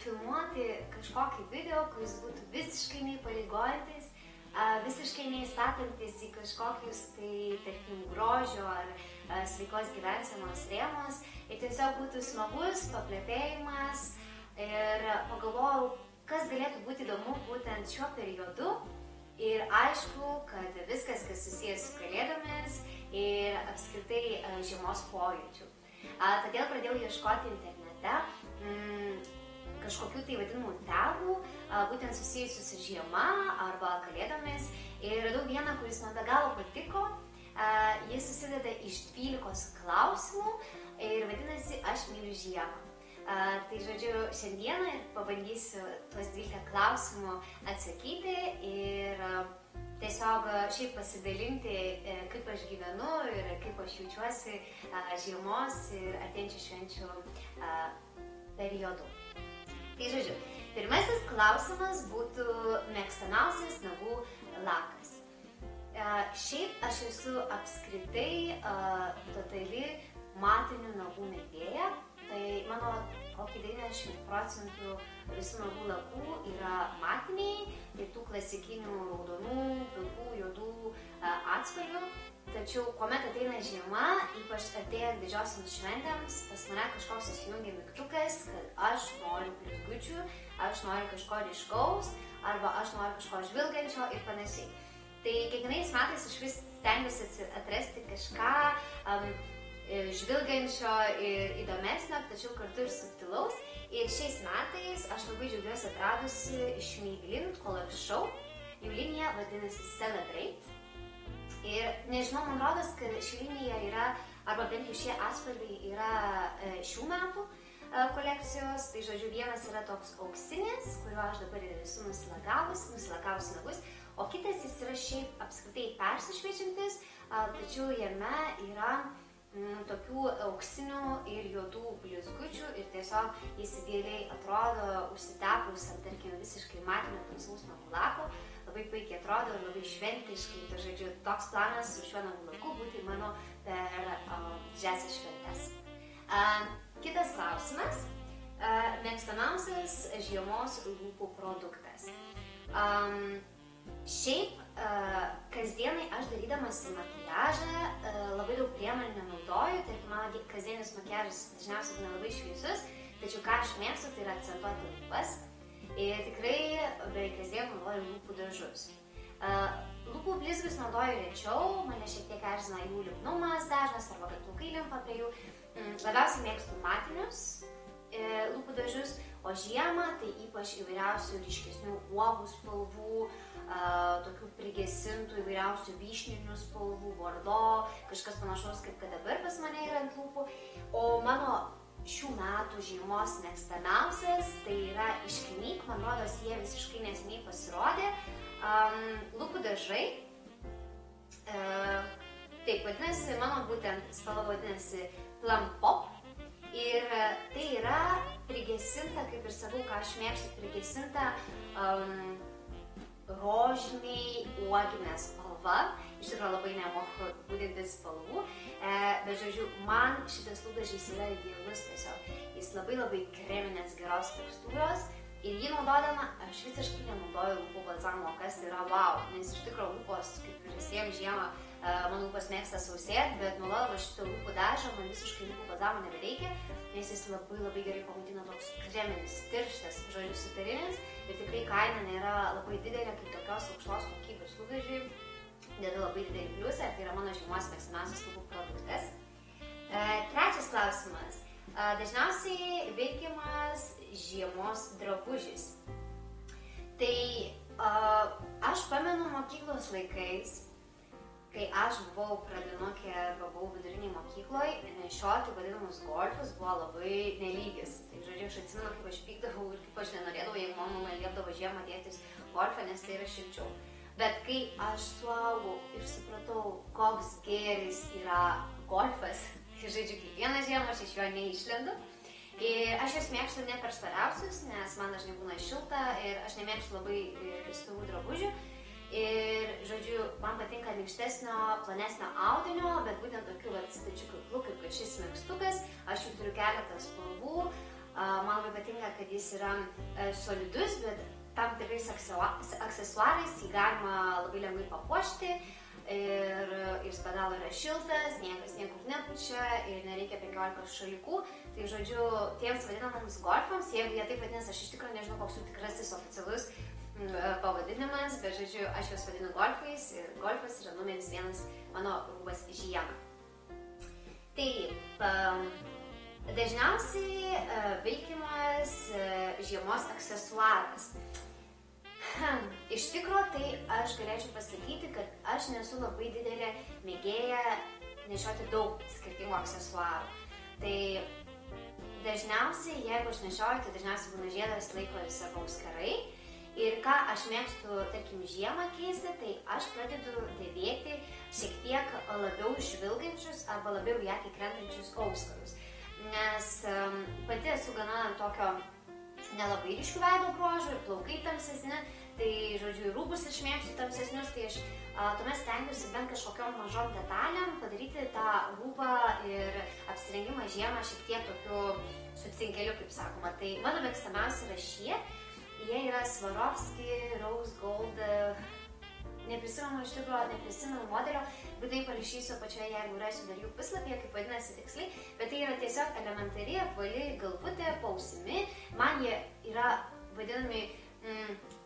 filmuoti kažkokį video, kuris būtų visiškai neįpareigojantis, visiškai neįstatantis į kažkokius, tai, tarkim, grožio ar sveikos gyvensenos rėmus. Ir tiesiog būtų smagus paplepėjimas. Ir pagalvojau, kas galėtų būti įdomu būtent šiuo periodu. Ir aišku, kad viskas, kas susijęs su kalėdomis ir apskritai žiemos pojūčių. Todėl pradėjau ieškoti internete kažkokių tai vadinamų tagų, būtent susijusių su žiema arba kalėdomis. Ir radau vieną, kuris man be galo patiko. Jis susideda iš 12 klausimų ir vadinasi Aš myliu žiemą. Tai žodžiu, šiandieną pabandysiu tuos 12 klausimų atsakyti ir tiesiog šiaip pasidalinti, kaip aš gyvenu ir kaip aš jaučiuosi žiemos ir artėjančių švenčių periodu. Tai žodžiu, pirmasis klausimas būtų mėgstamiausias nagų lakas. Šiaip aš esu apskritai totali matinių nagų mėgėja. Tai mano kokį 90% visų nagų lakų yra matiniai, tai tų klasikinių raudonų, pilkų, juodų atspalvių. Tačiau, kuomet ateina žiema, ypač artėjant didžiosiams šventėms, pas mane kažkoks įsijungia mygtukas, kad aš noriu blizgučių, aš noriu kažko ryškaus, arba aš noriu kažko žvilgančio ir panašiai. Tai kiekvienais metais aš vis stengiuosi atrasti kažką žvilgančio ir įdomesnio, tačiau kartu ir subtilaus. Ir šiais metais aš labai džiaugiuosi atradusi iš Maybelline Color Show. Jų linija vadinasi Celebrate. Ir nežinau, man rodos, kad ši linija yra, arba bent jau šie atspalviai yra šių metų kolekcijos. Tai žodžiu, vienas yra toks auksinis, kuriuo aš dabar ir esu nusilakavusi nagus, o kitas jis yra šiaip apskritai persišviečiantis, tačiau jame yra tokių auksinių ir juodų blizgučių ir tiesiog jis idealiai atrodo užsitepus ant, tarkim, visiškai matinio tamsaus nagų lako. Labai puikiai atrodo ir labai šventiškai. Tai žodžiu, toks planas su šiuo nagų laku būti mano per didžiąsias šventes. Kitas klausimas. Mėgstamiausias žiemos lūpų produktas. Šiaip, kasdienai aš darydamasi makiažą labai daug priemonių nenaudoju, tarkim, mano kasdienis makiažas dažniausiai būna labai šviesus, tačiau ką aš mėgstu, tai yra akcentuoti lūpas ir tikrai beveik kasdien naudoju lūpų dažus. Lūpų blizgius naudoju rečiau, mane šiek tiek erzina jų lipnumas dažnas arba kad plaukai limpa prie jų. Labiausiai mėgstu matinius lūpų dažus, o žiemą tai ypač įvairiausių ryškesnių uogų spalvų, tokių prigesintų įvairiausių vyšninių spalvų, bordo, kažkas panašaus kaip kad dabar pas mane yra ant lūpų. O mano šių metų žiemos mėgstamiausias tai yra iš Clinique, man rodos jie visiškai neseniai pasirodė, lūpų dažai. Taip vadinasi, mano būtent spalva vadinasi Plum Pop. Ir tai yra prigesinta, kaip ir sakau, ką aš mėgstu, prigesinta rožiniai uoginė spalva. Iš tikrųjų labai nemoku būdinti spalvų, bet žodžiu, man šitas lūpdažys yra idealus tiesiog. Jis labai kreminės geros tekstūros ir jį naudodama aš visiškai nenaudoju lūpų balzamo, kas yra wow, nes iš tikrųjų lūpos, kaip ir visiems žiemą, man lūpos mėgsta sausėti, bet naudodama šitą lūpų dažą man visiškai lūpų balzamo nebereikia, nes jis labai gerai pamaitina toks kreminis, tirštas, žodžiu, superinis ir tikrai kaina nėra labai didelė kaip tokios aukštos kokybės lūpdažiui. Dedu labai didelį pliusą, tai yra mano žiemos mėgstamiausias lūpų produktas. Trečias klausimas. Dažniausiai vilkimas žiemos drabužis. Tai aš pamenu mokyklos laikais, kai aš buvau pradinukė arba buvau viduriniai mokykloj, nešioti vadinamus golfus buvo labai nelygis. Tai žodžiu, aš atsimenu, kaip aš pykdavau ir kaip aš nenorėdavau, jeigu mama man liepdavo žiemą dėtis golfą, nes tai yra šilčiau. Bet kai aš suaugau ir supratau, koks gėris yra golfas, tai žodžiu, kiekvieną žiemą aš iš jo neišlendu. Ir aš jas mėgstu ne per storiausius, nes man dažnai būna šilta ir aš nemėgstu labai storų drabužių. Ir, žodžiu, man patinka minkštesnio, planesnio audinio, bet būtent tokių stačių kaklų, kaip kad šis megztukas. Aš jų turiu keletą spalvų. Man labai patinka, kad jis yra solidus, bet tam tikrais aksesuarais jį galima labai lengvai papuošti ir jis pedalo yra šiltas, niekas niekur nepučia ir nereikia 15 šalikų. Tai žodžiu, tiems vadinamams golfams, jeigu jie taip vadinasi, aš iš tikrųjų nežinau, koks jų tikrasis oficialus pavadinimas, bet žodžiu, aš juos vadinu golfais ir golfas yra numeris 1 mano rūbas žiemą. Tai dažniausiai vilkimas žiemos aksesuaras. Iš tikrųjų, tai aš galėčiau pasakyti, kad aš nesu labai didelė mėgėja nešioti daug skirtingų aksesuarų. Tai dažniausiai, jeigu aš nešioju, tai dažniausiai būna žiedas, laikrodis arba auskarai. Ir ką aš mėgstu, tarkim, žiemą keisti, tai aš pradedu dėvėti šiek tiek labiau žvilgančius arba labiau į akį krentančius auskarus. Nes pati esu gana tokio nelabai ryškių veido bruožų ir plaukai tamsesni, tai žodžiu, rūbus aš mėgstu tamsesnius, tai aš tuomet stengiuosi bent kažkokiom mažom detalėm padaryti tą rūbą ir apsirengimą žiemą šiek tiek tokiu su cinkeliu, kaip sakoma. Tai mano mėgstamiausi yra šie. Jie yra Swarovski, Rose Gold, neprisimenu modelio, bet tai parašysiu pačioje, jeigu rasiu dar jų puslapyje, kaip vadinasi tiksliai, bet tai yra tiesiog elementari, apvali galvutė, pausimi, man jie yra vadinami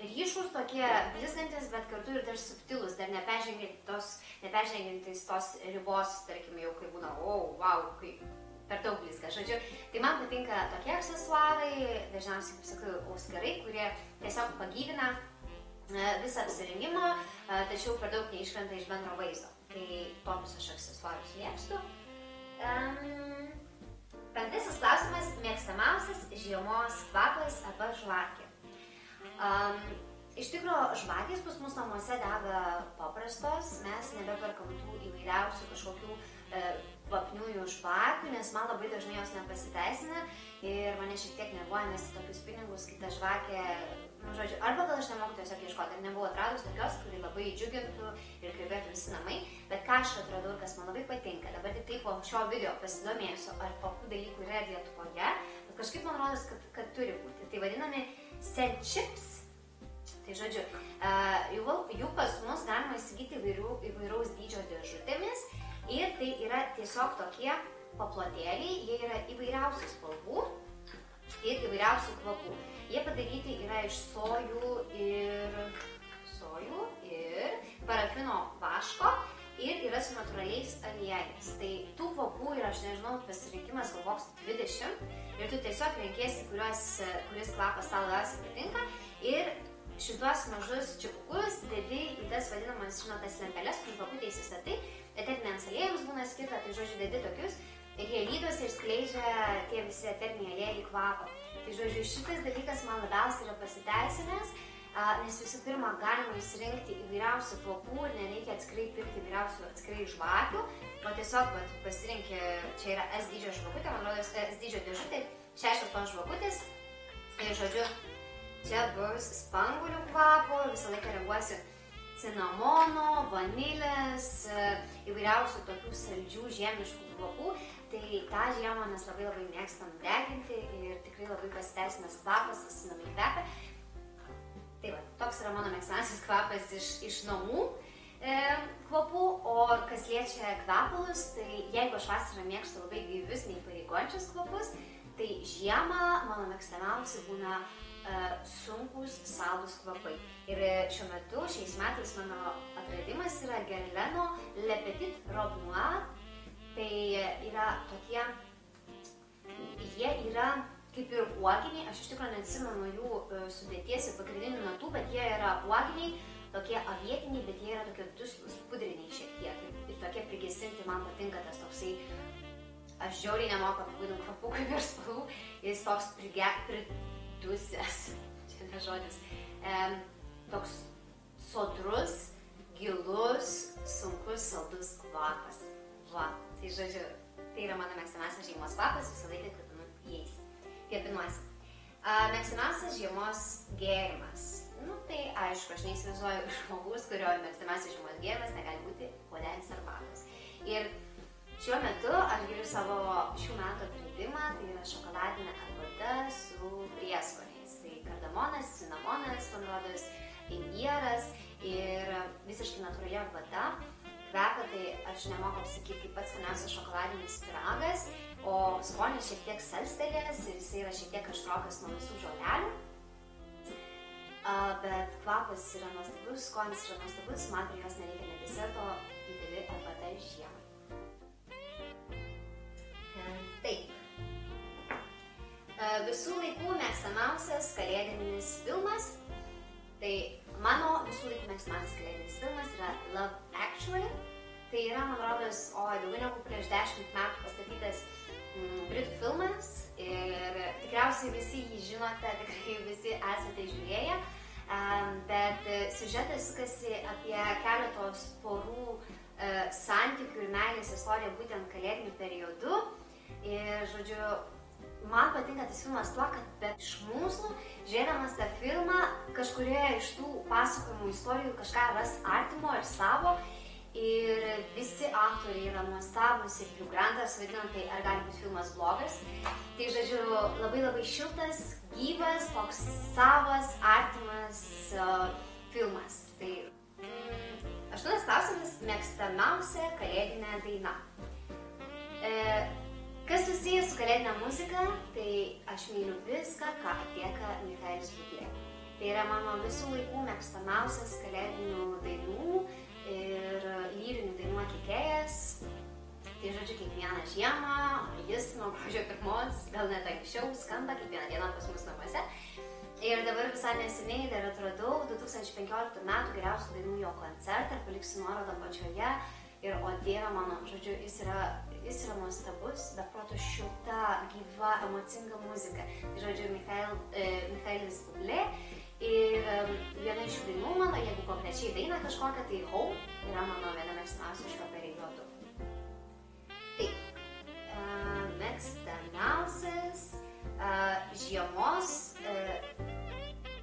ryškus, tokie blizgantis, bet kartu ir dar subtilus, dar neperžengiantis tos ribos, tarkim, jau kai būna, wow, kaip per daug blizga, žodžiu. Tai man patinka tokie aksesuarai, dažniausiai, kaip sakau, auskarai, kurie tiesiog pagyvina visą apsirengimą, tačiau per daug neiškrenta iš bendro vaizdo. Tai tokius aš aksesuarus mėgstu. 5. klausimas – mėgstamiausias žiemos kvapas arba žvakė. Iš tikrųjų, žvakės pas mus namuose dega paprastos, mes nebeperkam tų įvairiausių kažkokių kvapniųjų žvakių, nes man labai dažnai jos nepasiteisina ir mane šiek tiek nervuoja mesti tokius pinigus, kai ta žvakė, žodžiu, arba gal aš nemoku tiesiog ieškoti, ir nebuvau atradus tokios, kuri labai džiugintų ir kvepėtų visi namai, bet ką aš atradau ir kas man labai patinka, dabar tik taip po šio video pasidomėsiu, ar tokių dalykų yra Lietuvoje, bet kažkaip man rodos, kad turi būti. Tai vadinami scent chips. Tai žodžiu, jų pas mus galima įsigyti įvairaus dydžio dėžutėmis ir tai yra tiesiog tokie paplotėliai, jie yra įvairiausių spalvų ir įvairiausių kvapų. Jie padaryti yra iš sojų ir parafino vaško ir yra su natūraliais aliejais. Tai tų kvapų yra, aš nežinau, pasirinkimas gal koks 20 ir tu tiesiog renkiesi, kuris kvapas tau labiausiai patinka ir šituos mažus čipukus dedi į tas vadinamas, tas lempeles, kur žvakutė įsistatai, eteriniams aliejams būna skirta, tai žodžiu, dedi tokius ir jie lydosi ir skleidžia tie visi eteriniai aliejai kvapą. Tai žodžiu, šitas dalykas man labiausiai yra pasiteisinęs, nes visų pirma galima įsirinkti įvairiausių kvapų ir nereikia atskirai pirkti įvairiausių atskirai žvakių, o tiesiog pasirinkti, čia yra S dydžio žvakutė, man rodos S dydžio dėžutė, 6 tos žvakutės ir žodžiu, čia bus spanguolių kvapo, visą laiką reaguosiu cinamono, vanilės, įvairiausių tokių saldžių žiemiškų kvapų. Tai tą žiemą mes labai mėgstam deginti ir tikrai labai pasiteisinas kvapas, visi namai kvepia. Tai va, toks yra mano mėgstamiausias kvapas iš namų kvapų, o kas liečia kvepalus, tai jeigu aš vasarą mėgstu labai gaivius, neįpareigojančius kvapus, tai žiemą mano mėgstamiausi būna sunkus, saldus kvapai. Ir šiuo metu, šiais metais mano atradimas yra Guerlain Le Petit Robe Noire. Tai yra tokie, jie yra kaip ir uoginiai, aš iš tikrųjų neatsimenu jų sudėties ir pagrindinių natų, bet jie yra uoginiai, tokie avietiniai, bet jie yra tokie duslus, pudriniai šiek tiek. Ir tokie prigesinti, man patinka tas toksai, aš žiauriai nemoku apibūdinti kvapų kaip ir spalvų, jis toks pridusęs, čia ne žodis, toks sodrus, gilus, sunkus, saldus kvapas. Va, tai žodžiu, tai yra mano mėgstamiausias žiemos kvapas, visą laiką kvepinu jais. Kvepinuosi. Mėgstamiausias žiemos gėrimas. Nu, tai aišku, aš neįsivaizduoju žmogus, kurio mėgstamiausias žiemos gėrimas negali būti puodelis arbatos. Ir Šiuo metu aš geriu savo šių metų atradimą, tai yra šokoladinė arbata su prieskoniais. Tai kardamonas, cinamonas, man rodos, imbieras ir visiškai natūrali arbata. Kvepia, tai aš nemoku apsakyti kaip pats skaniausias šokoladinis pyragas, o skonis šiek tiek salstelės ir jis yra šiek tiek aštrokas nuo visų žolelių. Bet kvapas yra nuostabus, skonis yra nuostabus, man prie jos nereikia ne deserto, ideali arbata žiemai. Taip. Visų laikų mėgstamiausias kalėdinis filmas. Tai mano visų laikų mėgstamiausias kalėdinis filmas yra Love Actually. Tai yra, man rodos, daugiau negu prieš 10 metų pastatytas britų filmas. Ir tikriausiai visi jį žinote, tikrai visi esate žiūrėję. Bet siužetas sukasi apie keletos porų santykių ir meilės istoriją būtent kalėdiniu periodu. Ir, žodžiu, man patinka tas filmas tuo, kad be iš mūsų, žiūrėdamas tą filmą, kažkurioje iš tų pasakojimų istorijų kažką ras artimo ir savo. Ir visi aktoriai yra nuostabus ir Hugh Grantas vaidinant, tai ar gali būti filmas blogas. Tai, žodžiu, labai šiltas, gyvas, toks savas, artimas filmas. Tai 8 klausimas - mėgstamiausia kalėdinė daina. Kas susijęs su kalėdinė muzika, tai aš myliu viską, ką atlieka Michaelis Bublé. Tai yra mano visų laikų mėgstamiausias kalėdinių dainų ir lyrinių dainų atlikėjas. Tai, žodžiu, kiekvieną žiemą, jis nuo gruodžio 1, gal net anksčiau, skamba kiekvieną dieną pas mus namuose. Ir dabar visai neseniai dar atradau 2015 metų geriausių dainų jo koncertą ir paliksiu nuorodą apačioje. Ir, o Dieve mano, žodžiu, jis yra nuostabus, be proto šilta, gyva, emocinga muzika. Tai, žodžiu, Michaelis Bublé. Ir viena iš šių dainų mano, jeigu konkrečiai daina kažkokią, tai Home yra mano viena mėgstamiausių šiuo periodu. Taip, mėgstamiausias žiemos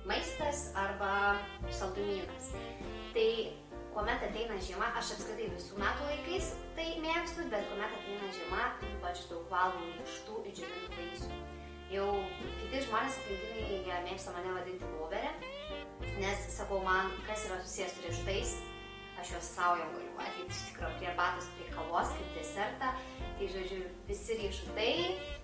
maistas arba saldumynas. Tai kuomet ateina žiema, aš apskritai visų metų laikais tai mėgstu, bet kuomet ateina žiema, ypač daug valgau riešutų ir džiovintų vaisių. Jau kiti žmonės aplinkiniai jie mėgsta mane vadinti voverė, nes sakau man, kas yra susijęs su riešutais, aš juos savo jau galiu valgyti iš tikrųjų prie arbatos, prie kavos, kaip desertą. Tai, žodžiu, visi riešutai,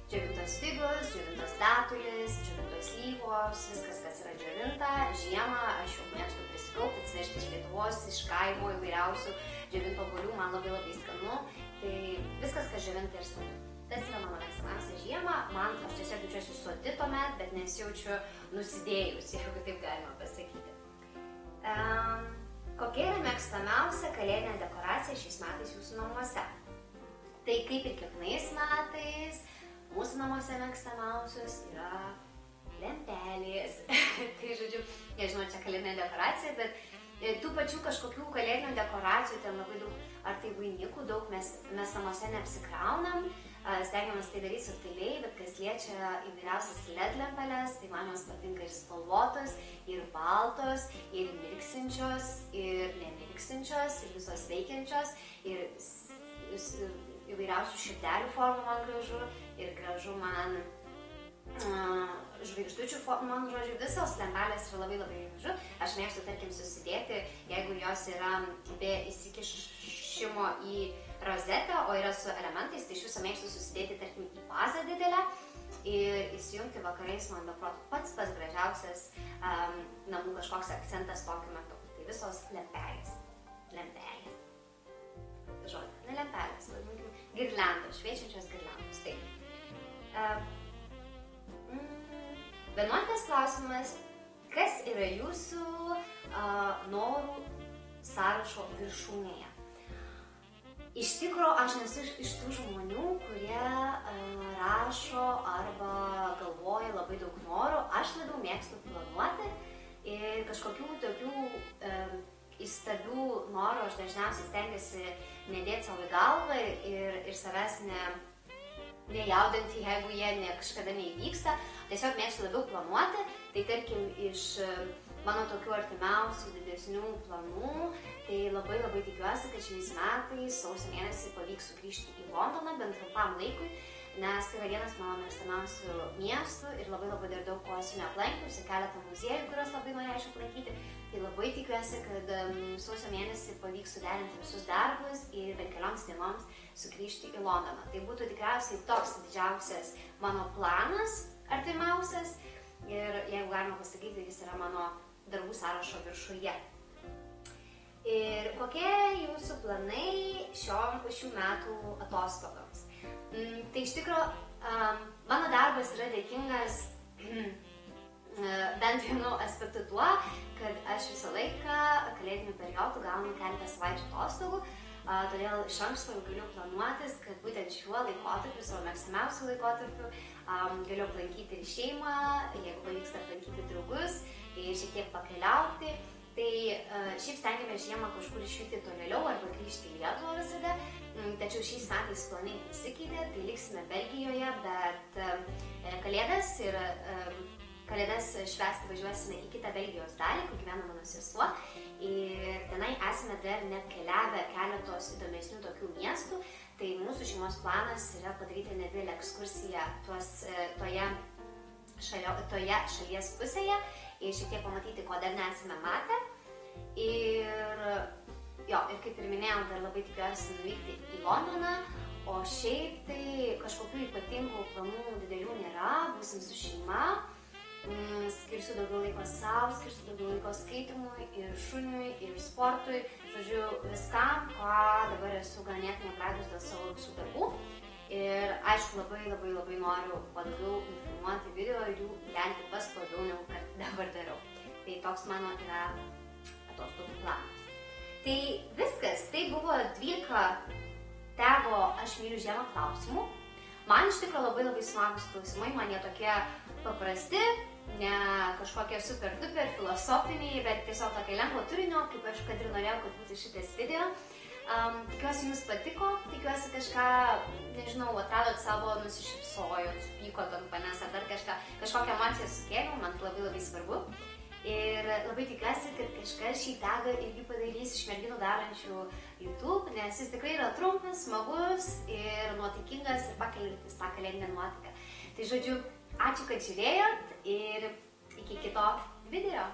džiovintos figos, džiovintos datulės, džiovintos slyvos, viskas, kas yra džiovinta. Žiemą aš jau mėgstu prisikaupti, atsivežti iš Lietuvos, iš kaimo įvairiausių džiovintų obuolių, man labai skanu. Tai viskas, kas džiovinta ir skanu. Tas yra mano mėgstamiausia žiemą. Man, aš tiesiog jaučiuosi soti tuomet, bet nesijaučiu nusidėjus, jeigu taip galima pasakyti. Kokia yra mėgstamiausia kalėdinė dekoracija šiais metais jūsų namuose? Tai kaip ir kiekvienais metais, mūsų namuose mėgstamiausios yra lempelės. Tai, žodžiu, nežinau, čia kalėdinė dekoracija, bet tų pačių kažkokių kalėdinių dekoracijų, ten labai daug, ar tai vainikų daug, mes namuose neapsikraunam, stengiamės tai daryti subtiliai, bet kas liečia įvairiausias LED lempelės, tai man jos patinka ir spalvotos, ir baltos, ir mirksinčios, ir nemirksinčios, ir visos veikiančios, ir įvairiausių širdelių formų man gražu, ir gražu man žvaigždučių formų, man, žodžiu, visos lempelės yra labai gražu. Aš mėgstu, tarkim, susidėti, jeigu jos yra be įsikišimo į rozetę, o yra su elementais, tai iš viso mėgstu susidėti, tarkim, į vazą didelę ir įsijungti vakarais man beproto pats gražiausias namų kažkoks akcentas tokiu metu. Tai visos lempelės. Žodžiu, ne lempelės, vadinkim, girliandos, šviečiančios girliandos. Taip. 11 klausimas. Kas yra jūsų norų sąrašo viršūnėje? Iš tikro, aš nesu iš tų žmonių, kurie rašo arba galvoja labai daug norų. Aš labiau mėgstu planuoti ir kažkokių tokių įstabių norų aš dažniausiai stengiuosi nedėti savo į galvą ir savęs nejaudinti, jeigu jie kažkada neįvyksta. Tiesiog mėgstu labiau planuoti. Tai tarkim, iš mano tokių artimiausių didesnių planų. Tai labai tikiuosi, kad šiais metais sausio mėnesį pavyks sugrįžti į Londoną bent trumpam laikui, nes tai yra vienas mano mėgstamiausių miestų ir labai dar daug ko esu neaplankiusi, keletą muziejų, kuriuos labai norėčiau aplankyti. Tai labai tikiuosi, kad sausio mėnesį pavyks suderinti visus darbus ir bent kelioms dienoms sugrįžti į Londoną. Tai būtų tikriausiai toks didžiausias mano planas, artimiausias, ir jeigu galima pasakyti, jis yra mano darbų sąrašo viršuje. Ir kokie jūsų planai šių metų atostogams? Tai iš tikrųjų, mano darbas yra dėkingas bent vienu aspektu tuo, kad aš visą laiką kalėdiniu periodu gaunu keletą savaičių atostogų, todėl iš anksto galiu planuotis, kad būtent šiuo laikotarpiu, savo mėgstamiausiu laikotarpiu, galiu aplankyti ir šeimą, jeigu pavyksta aplankyti draugus ir šiek tiek pakeliauti. Tai šiaip stengiamės žiemą kažkur išvykti tolėliau arba grįžti į Lietuvą visada, tačiau šiais metais planai pasikeitė, tai liksime Belgijoje, bet Kalėdas švęsti važiuosime į kitą Belgijos dalį, kur gyvena mano sesuo, ir tenai esame dar net keliavę keletos įdomesnių tokių miestų, tai mūsų šeimos planas yra padaryti nedidelę ekskursiją toje šalies pusėje ir šiek tiek pamatyti, ko dar nesame matę. Ir kaip ir minėjau, dar labai tikiuosi nuvykti į Londoną, o šiaip tai kažkokių ypatingų planų didelių nėra, būsim su šeima, skirsiu daugiau laiko savo, skirsiu daugiau laiko skaitimui ir šuniui, ir sportui, žodžiu, viskam, ką dabar esu ganėtinai apleidus dėl savo visų darbų. Ir aišku, labai noriu kuo daugiau nufilmuoti video ir jų įkelti pastoviau, negu kad dabar darau. Tai toks mano yra atostogų planas. Tai viskas, tai buvo 12 tego Aš myliu žiemą klausimų. Man iš tikrųjų labai smagus klausimai, man jie tokie paprasti, ne kažkokie super duper filosofiniai, bet tiesiog tokie lengvo turinio, kaip aš kad ir norėjau, kad būtų šitas video. Tikiuosi jums patiko, tikiuosi kažką, nežinau, atradot savo, nusišypsojot, supykot ant manęs ar dar kažkokią emociją sukėliau, man labai svarbu. Ir labai tikiuosi, kad kažkas šį tagą irgi padarys iš merginų darančių YouTube, nes jis tikrai yra trumpas, smagus ir nuotaikingas ir pakeliantis tą kalėdinę nuotaiką. Tai žodžiu, ačiū, kad žiūrėjot ir iki kito video.